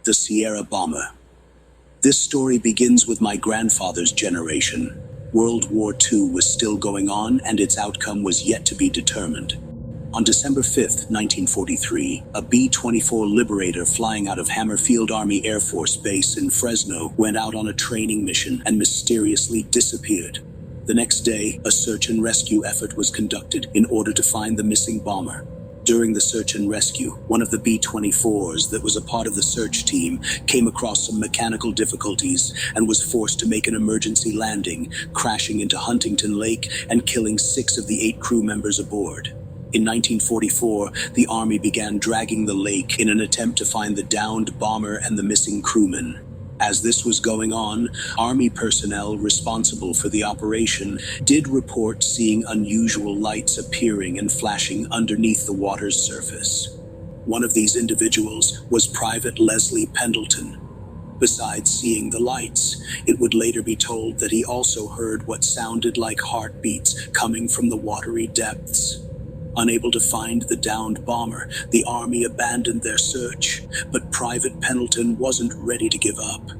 The Sierra Bomber. This story begins with my grandfather's generation. World War II was still going on, and its outcome was yet to be determined. On December 5th, 1943, a B-24 Liberator flying out of Hammerfield Army Air Force Base in Fresno went out on a training mission and mysteriously disappeared. The next day, a search and rescue effort was conducted in order to find the missing bomber. During the search and rescue, one of the B-24s that was a part of the search team came across some mechanical difficulties and was forced to make an emergency landing, crashing into Huntington Lake and killing 6 of the 8 crew members aboard. In 1944, the Army began dragging the lake in an attempt to find the downed bomber and the missing crewmen. As this was going on, Army personnel responsible for the operation did report seeing unusual lights appearing and flashing underneath the water's surface. One of these individuals was Private Leslie Pendleton. Besides seeing the lights, it would later be told that he also heard what sounded like heartbeats coming from the watery depths. Unable to find the downed bomber, the Army abandoned their search, but Private Pendleton wasn't ready to give up.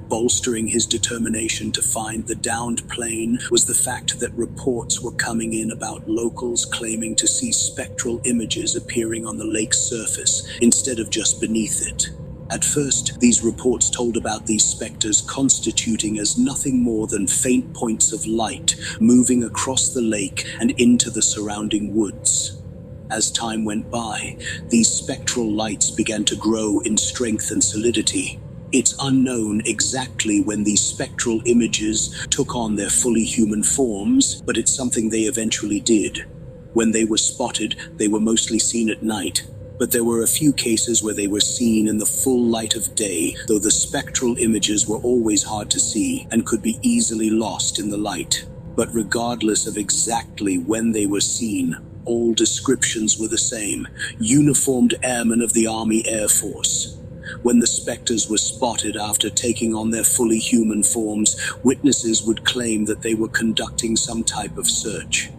Bolstering his determination to find the downed plane was the fact that reports were coming in about locals claiming to see spectral images appearing on the lake's surface instead of just beneath it. At first, these reports told about these specters constituting as nothing more than faint points of light moving across the lake and into the surrounding woods. As time went by, these spectral lights began to grow in strength and solidity. It's unknown exactly when these spectral images took on their fully human forms, but it's something they eventually did. When they were spotted, they were mostly seen at night. But there were a few cases where they were seen in the full light of day, though the spectral images were always hard to see and could be easily lost in the light. But regardless of exactly when they were seen, all descriptions were the same: uniformed airmen of the Army Air Force. When the specters were spotted after taking on their fully human forms, witnesses would claim that they were conducting some type of search.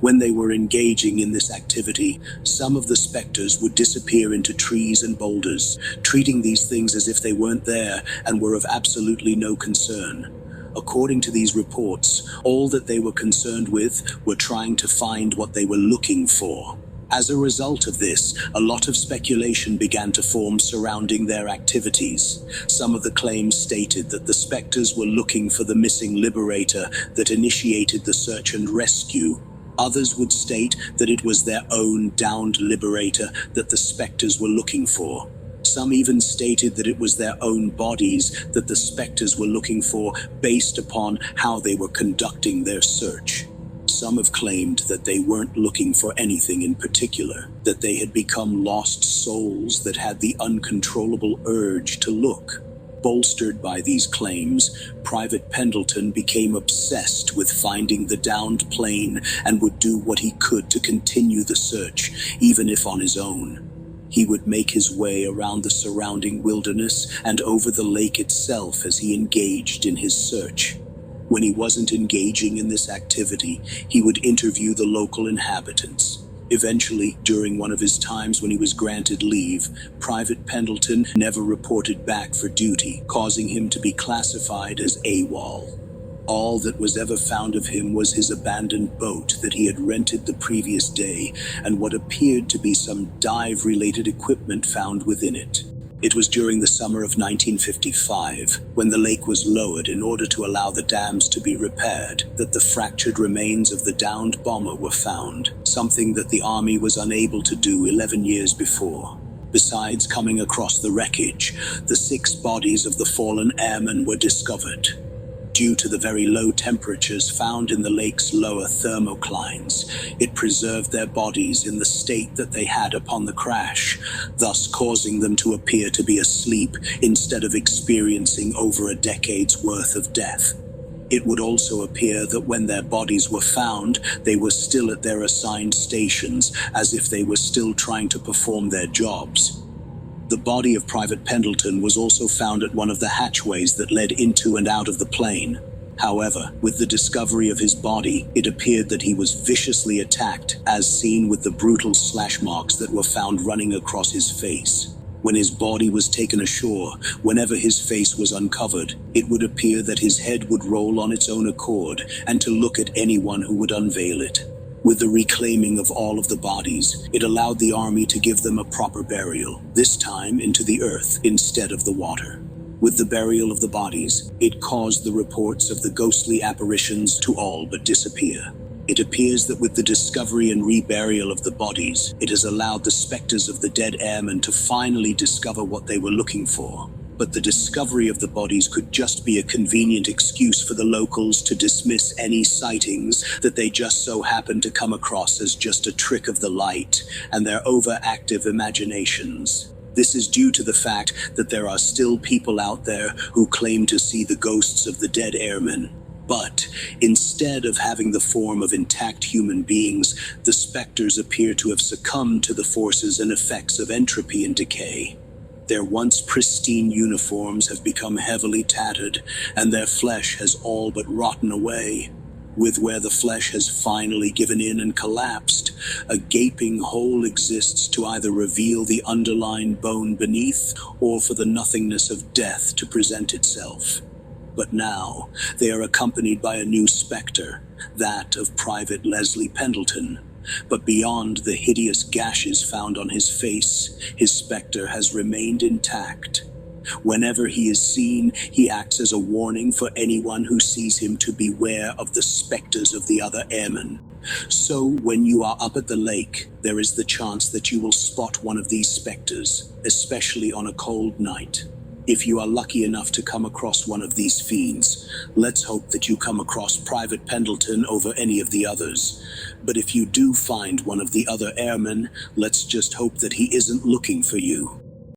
When they were engaging in this activity, some of the specters would disappear into trees and boulders, treating these things as if they weren't there and were of absolutely no concern. According to these reports, all that they were concerned with were trying to find what they were looking for. As a result of this, a lot of speculation began to form surrounding their activities. Some of the claims stated that the specters were looking for the missing liberator that initiated the search and rescue. Others would state that it was their own downed liberator that the specters were looking for. Some even stated that it was their own bodies that the specters were looking for based upon how they were conducting their search. Some have claimed that they weren't looking for anything in particular, that they had become lost souls that had the uncontrollable urge to look. Bolstered by these claims, Private Pendleton became obsessed with finding the downed plane and would do what he could to continue the search, even if on his own. He would make his way around the surrounding wilderness and over the lake itself as he engaged in his search. When he wasn't engaging in this activity, he would interview the local inhabitants. Eventually, during one of his times when he was granted leave, Private Pendleton never reported back for duty, causing him to be classified as AWOL. All that was ever found of him was his abandoned boat that he had rented the previous day and what appeared to be some dive-related equipment found within it. It was during the summer of 1955, when the lake was lowered in order to allow the dams to be repaired, that the fractured remains of the downed bomber were found, something that the Army was unable to do 11 years before. Besides coming across the wreckage, the 6 bodies of the fallen airmen were discovered. Due to the very low temperatures found in the lake's lower thermoclines, it preserved their bodies in the state that they had upon the crash, thus causing them to appear to be asleep instead of experiencing over a decade's worth of death. It would also appear that when their bodies were found, they were still at their assigned stations, as if they were still trying to perform their jobs. The body of Private Pendleton was also found at one of the hatchways that led into and out of the plane. However, with the discovery of his body, it appeared that he was viciously attacked, as seen with the brutal slash marks that were found running across his face. When his body was taken ashore, whenever his face was uncovered, it would appear that his head would roll on its own accord and to look at anyone who would unveil it. With the reclaiming of all of the bodies, it allowed the army to give them a proper burial, this time into the earth instead of the water. With the burial of the bodies, it caused the reports of the ghostly apparitions to all but disappear. It appears that with the discovery and reburial of the bodies, it has allowed the specters of the dead airmen to finally discover what they were looking for. But the discovery of the bodies could just be a convenient excuse for the locals to dismiss any sightings that they just so happened to come across as just a trick of the light and their overactive imaginations. This is due to the fact that there are still people out there who claim to see the ghosts of the dead airmen. But instead of having the form of intact human beings, the specters appear to have succumbed to the forces and effects of entropy and decay. Their once pristine uniforms have become heavily tattered, and their flesh has all but rotten away. With where the flesh has finally given in and collapsed, a gaping hole exists to either reveal the underlying bone beneath or for the nothingness of death to present itself. But now, they are accompanied by a new specter, that of Private Leslie Pendleton. But beyond the hideous gashes found on his face, his specter has remained intact. Whenever he is seen, he acts as a warning for anyone who sees him to beware of the specters of the other airmen. So, when you are up at the lake, there is the chance that you will spot one of these specters, especially on a cold night. If you are lucky enough to come across one of these fiends, let's hope that you come across Private Pendleton over any of the others. But if you do find one of the other airmen, let's just hope that he isn't looking for you.